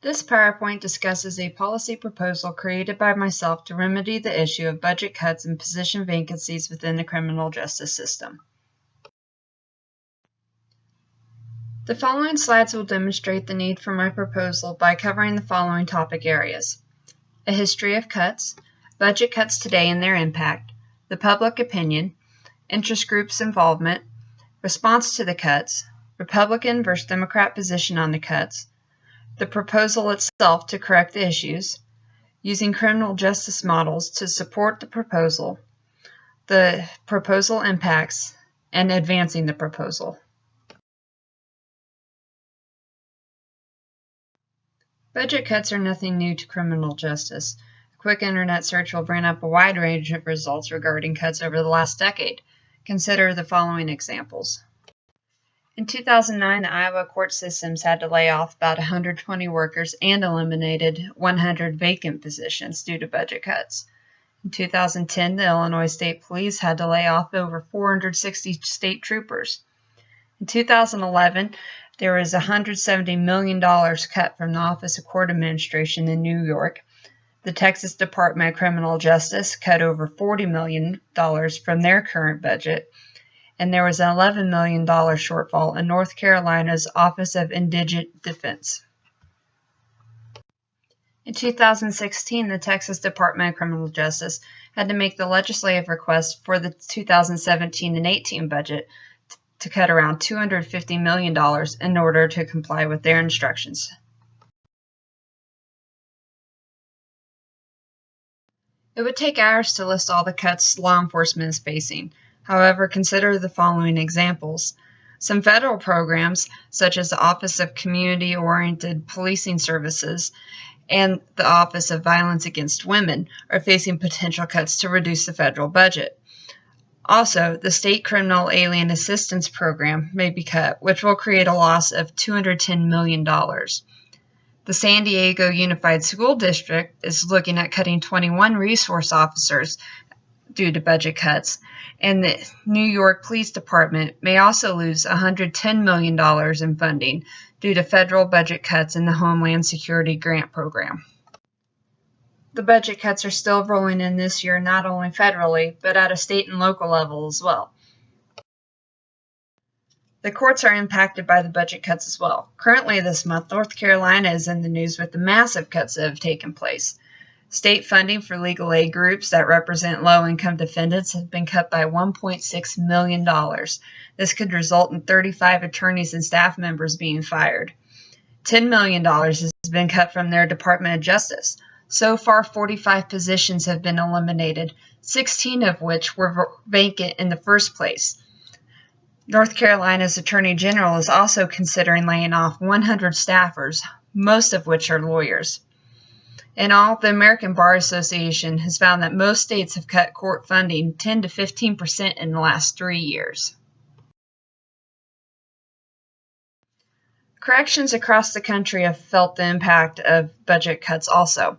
This PowerPoint discusses a policy proposal created by myself to remedy the issue of budget cuts and position vacancies within the criminal justice system. The following slides will demonstrate the need for my proposal by covering the following topic areas: a history of cuts, budget cuts today and their impact, the public opinion, interest groups' involvement, response to the cuts, Republican versus Democrat position on the cuts, the proposal itself to correct the issues, using criminal justice models to support the proposal, the proposal impacts, and advancing the proposal. Budget cuts are nothing new to criminal justice. A quick internet search will bring up a wide range of results regarding cuts over the last decade. Consider the following examples. In 2009, the Iowa court systems had to lay off about 120 workers and eliminated 100 vacant positions due to budget cuts. In 2010, the Illinois State Police had to lay off over 460 state troopers. In 2011, there was $170 million cut from the Office of Court Administration in New York. The Texas Department of Criminal Justice cut over $40 million from their current budget. And there was an $11 million shortfall in North Carolina's Office of Indigent Defense. In 2016, the Texas Department of Criminal Justice had to make the legislative request for the 2017 and 18 budget to cut around $250 million in order to comply with their instructions. It would take hours to list all the cuts law enforcement is facing. However, consider the following examples. Some federal programs, such as the Office of Community-Oriented Policing Services and the Office of Violence Against Women, are facing potential cuts to reduce the federal budget. Also, the State Criminal Alien Assistance Program may be cut, which will create a loss of $210 million. The San Diego Unified School District is looking at cutting 21 resource officers due to budget cuts, and the New York Police Department may also lose $110 million in funding due to federal budget cuts in the Homeland Security Grant Program. The budget cuts are still rolling in this year, not only federally, but at a state and local level as well. The courts are impacted by the budget cuts as well. Currently this month, North Carolina is in the news with the massive cuts that have taken place. State funding for legal aid groups that represent low-income defendants has been cut by $1.6 million. This could result in 35 attorneys and staff members being fired. $10 million has been cut from their Department of Justice. So far, 45 positions have been eliminated, 16 of which were vacant in the first place. North Carolina's Attorney General is also considering laying off 100 staffers, most of which are lawyers. In all, the American Bar Association has found that most states have cut court funding 10 to 15% in the last 3 years. Corrections across the country have felt the impact of budget cuts also.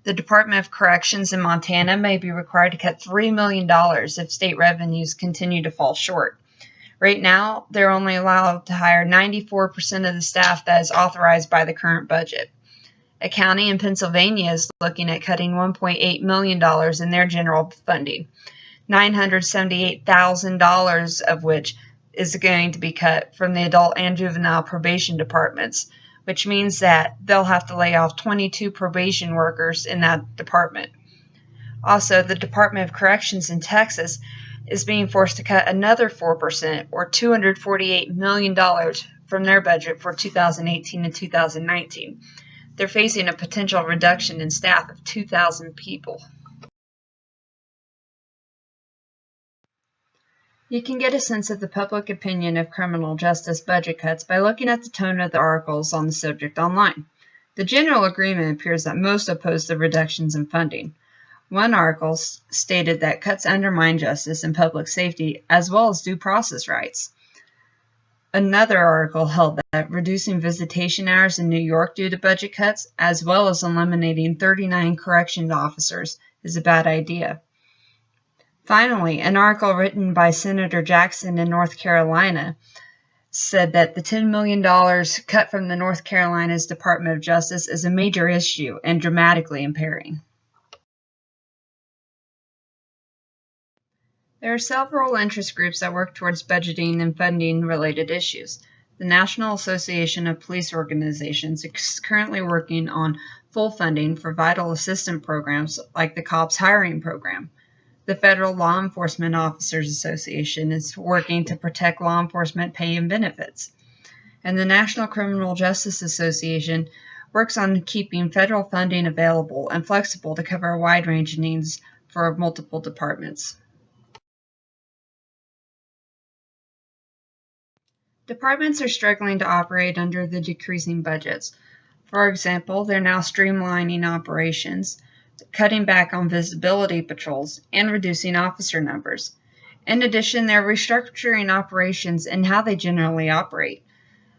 The Department of Corrections in Montana may be required to cut $3 million if state revenues continue to fall short. Right now, they're only allowed to hire 94% of the staff that is authorized by the current budget. A county in Pennsylvania is looking at cutting $1.8 million in their general funding, $978,000 of which is going to be cut from the adult and juvenile probation departments, which means that they'll have to lay off 22 probation workers in that department. Also, the Department of Corrections in Texas is being forced to cut another 4%, or $248 million from their budget for 2018 and 2019. They're facing a potential reduction in staff of 2,000 people. You can get a sense of the public opinion of criminal justice budget cuts by looking at the tone of the articles on the subject online. The general agreement appears that most oppose the reductions in funding. One article stated that cuts undermine justice and public safety as well as due process rights. Another article held that reducing visitation hours in New York due to budget cuts, as well as eliminating 39 corrections officers, is a bad idea. Finally, an article written by Senator Jackson in North Carolina said that the $10 million cut from the North Carolina's Department of Justice is a major issue and dramatically impairing. There are several interest groups that work towards budgeting and funding related issues. The National Association of Police Organizations is currently working on full funding for vital assistance programs like the COPS hiring program. The Federal Law Enforcement Officers Association is working to protect law enforcement pay and benefits. And the National Criminal Justice Association works on keeping federal funding available and flexible to cover a wide range of needs for multiple departments. Departments are struggling to operate under the decreasing budgets. For example, they're now streamlining operations, cutting back on visibility patrols, and reducing officer numbers. In addition, they're restructuring operations and how they generally operate.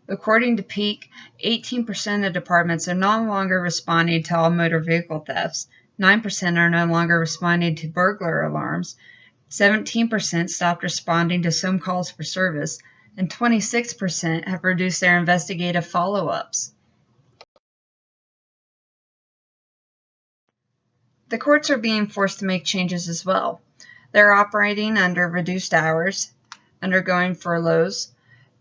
According to Peak, 18% of departments are no longer responding to all motor vehicle thefts, 9% are no longer responding to burglar alarms, 17% stopped responding to some calls for service, and 26% have reduced their investigative follow-ups. The courts are being forced to make changes as well. They're operating under reduced hours, undergoing furloughs,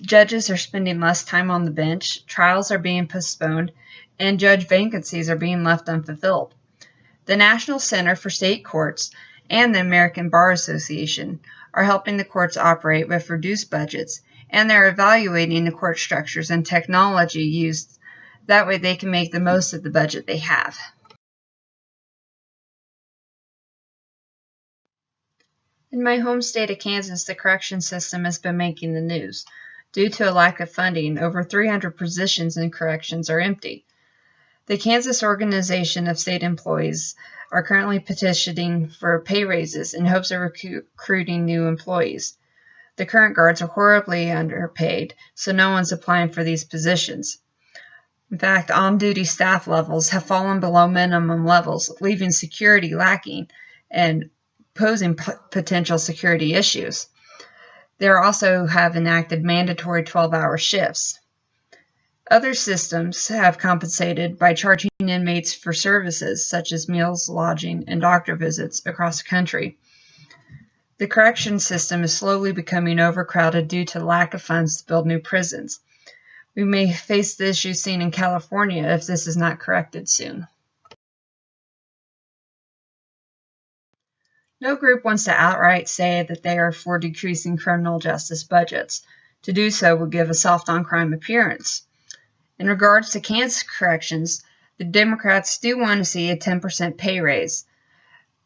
judges are spending less time on the bench, trials are being postponed, and judge vacancies are being left unfulfilled. The National Center for State Courts and the American Bar Association are helping the courts operate with reduced budgets, and they're evaluating the court structures and technology used. That way they can make the most of the budget they have. In my home state of Kansas, the correction system has been making the news. Due to a lack of funding, over 300 positions in corrections are empty. The Kansas Organization of State Employees are currently petitioning for pay raises in hopes of recruiting new employees. The current guards are horribly underpaid, so no one's applying for these positions. In fact, on-duty staff levels have fallen below minimum levels, leaving security lacking and posing potential security issues. They also have enacted mandatory 12-hour shifts. Other systems have compensated by charging inmates for services such as meals, lodging, and doctor visits across the country. The correction system is slowly becoming overcrowded due to lack of funds to build new prisons. We may face the issue seen in California if this is not corrected soon. No group wants to outright say that they are for decreasing criminal justice budgets. To do so would give a soft-on-crime appearance. In regards to Kansas corrections, the Democrats do want to see a 10% pay raise,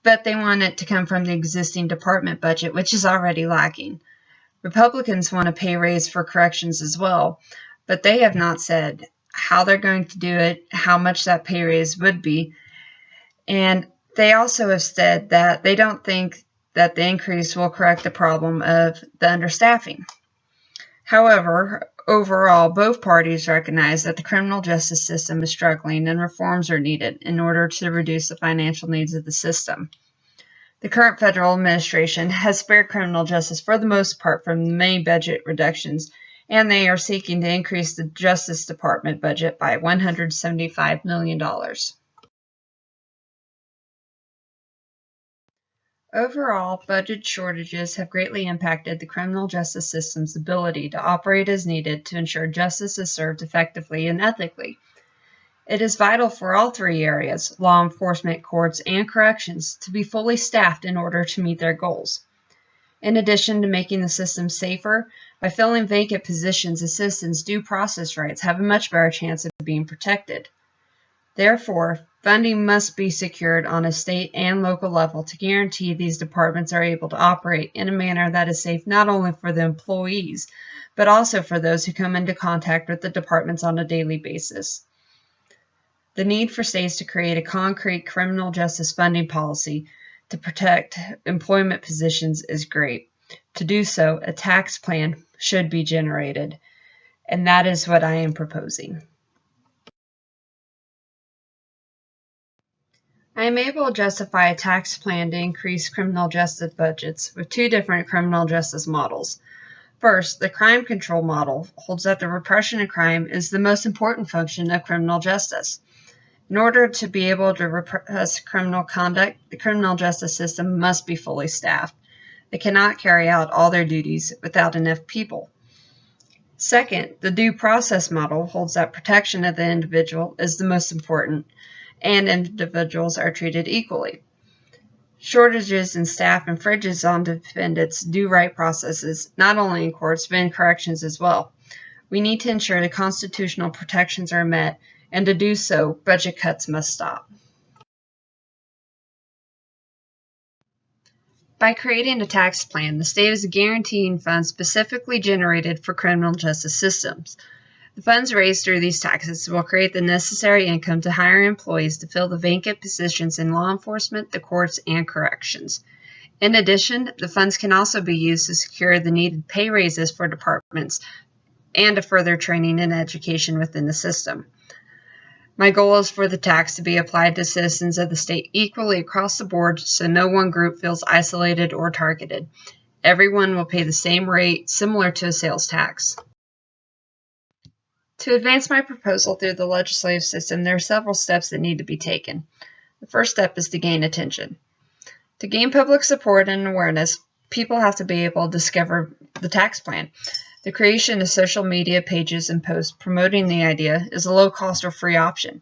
but they want it to come from the existing department budget, which is already lacking. Republicans want a pay raise for corrections as well, but they have not said how they're going to do it, how much that pay raise would be, and they also have said that they don't think that the increase will correct the problem of the understaffing. However, overall, both parties recognize that the criminal justice system is struggling and reforms are needed in order to reduce the financial needs of the system. The current federal administration has spared criminal justice for the most part from many budget reductions, and they are seeking to increase the Justice Department budget by $175 million. Overall, budget shortages have greatly impacted the criminal justice system's ability to operate as needed to ensure justice is served effectively and ethically. It is vital for all three areas, law enforcement, courts, and corrections, to be fully staffed in order to meet their goals. In addition to making the system safer, by filling vacant positions, assistants' due process rights have a much better chance of being protected. Therefore, funding must be secured on a state and local level to guarantee these departments are able to operate in a manner that is safe not only for the employees, but also for those who come into contact with the departments on a daily basis. The need for states to create a concrete criminal justice funding policy to protect employment positions is great. To do so, a tax plan should be generated, and that is what I am proposing. I am able to justify a tax plan to increase criminal justice budgets with two different criminal justice models. First, the crime control model holds that the repression of crime is the most important function of criminal justice. In order to be able to repress criminal conduct, the criminal justice system must be fully staffed. They cannot carry out all their duties without enough people. Second, the due process model holds that protection of the individual is the most important, and individuals are treated equally. Shortages in staff infringes on defendants' due right processes, not only in courts, but in corrections as well. We need to ensure the constitutional protections are met, and to do so, budget cuts must stop. By creating a tax plan, the state is guaranteeing funds specifically generated for criminal justice systems. The funds raised through these taxes will create the necessary income to hire employees to fill the vacant positions in law enforcement, the courts, and corrections. In addition, the funds can also be used to secure the needed pay raises for departments and to further training and education within the system. My goal is for the tax to be applied to citizens of the state equally across the board so no one group feels isolated or targeted. Everyone will pay the same rate, similar to a sales tax. To advance my proposal through the legislative system, there are several steps that need to be taken. The first step is to gain attention. To gain public support and awareness, people have to be able to discover the tax plan. The creation of social media pages and posts promoting the idea is a low-cost or free option.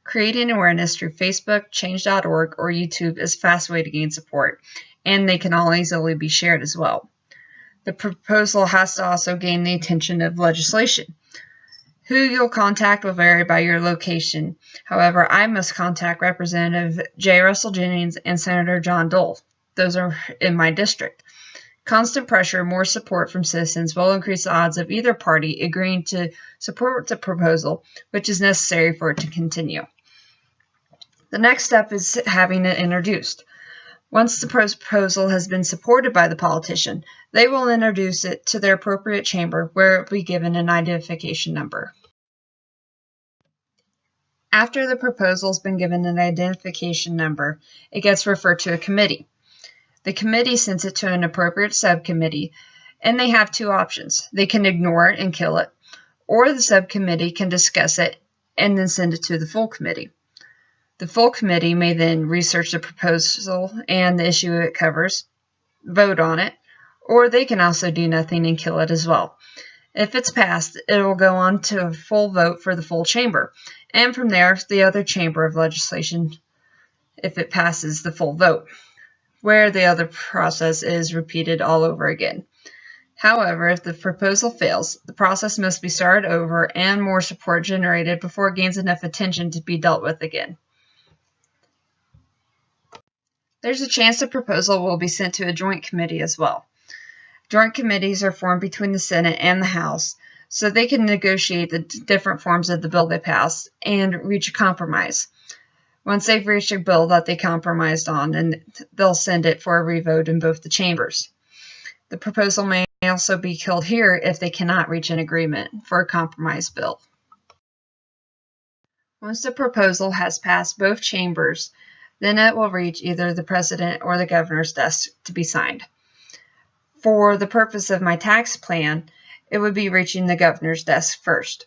Creating awareness through Facebook, Change.org, or YouTube is a fast way to gain support, and they can all easily be shared as well. The proposal has to also gain the attention of legislation. Who you'll contact will vary by your location. However, I must contact Representative J. Russell Jennings and Senator John Dole. Those are in my district. Constant pressure, more support from citizens will increase the odds of either party agreeing to support the proposal, which is necessary for it to continue. The next step is having it introduced. Once the proposal has been supported by the politician, they will introduce it to their appropriate chamber where it will be given an identification number. After the proposal has been given an identification number, it gets referred to a committee. The committee sends it to an appropriate subcommittee, and they have two options. They can ignore it and kill it, or the subcommittee can discuss it and then send it to the full committee. The full committee may then research the proposal and the issue it covers, vote on it, or they can also do nothing and kill it as well. If it's passed, it will go on to a full vote for the full chamber, and from there, the other chamber of legislation, if it passes the full vote, where the other process is repeated all over again. However, if the proposal fails, the process must be started over and more support generated before it gains enough attention to be dealt with again. There's a chance the proposal will be sent to a joint committee as well. Joint committees are formed between the Senate and the House, so they can negotiate the different forms of the bill they pass and reach a compromise. Once they've reached a bill that they compromised on, and they'll send it for a revote in both the chambers. The proposal may also be killed here if they cannot reach an agreement for a compromise bill. Once the proposal has passed both chambers, then it will reach either the president or the governor's desk to be signed. For the purpose of my tax plan, it would be reaching the governor's desk first.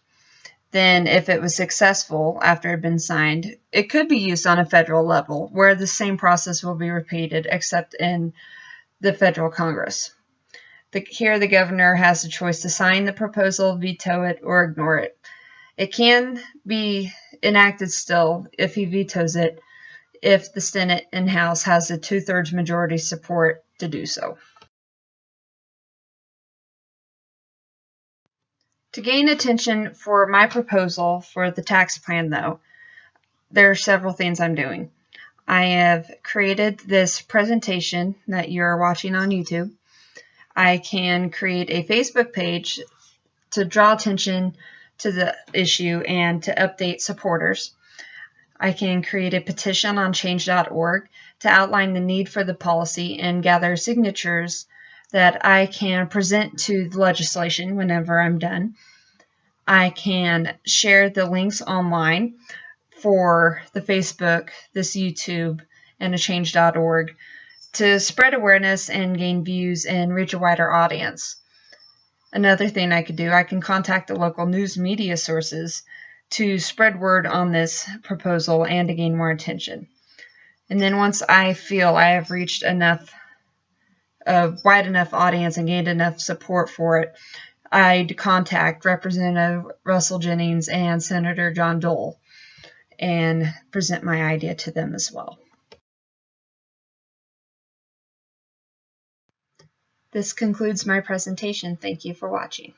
Then, if it was successful after it had been signed, it could be used on a federal level, where the same process will be repeated except in the federal Congress. Here, the governor has a choice to sign the proposal, veto it, or ignore it. It can be enacted still if he vetoes it, if the Senate and House has a 2/3 majority support to do so. To gain attention for my proposal for the tax plan, though, there are several things I'm doing. I have created this presentation that you're watching on YouTube. I can create a Facebook page to draw attention to the issue and to update supporters. I can create a petition on change.org to outline the need for the policy and gather signatures that I can present to the legislation whenever I'm done. I can share the links online for the Facebook, this YouTube, and a change.org to spread awareness and gain views and reach a wider audience. Another thing I could do, I can contact the local news media sources to spread word on this proposal and to gain more attention. And then once I feel I have reached a wide enough audience and gained enough support for it, I'd contact Representative Russell Jennings and Senator John Dole and present my idea to them as well. This concludes my presentation. Thank you for watching.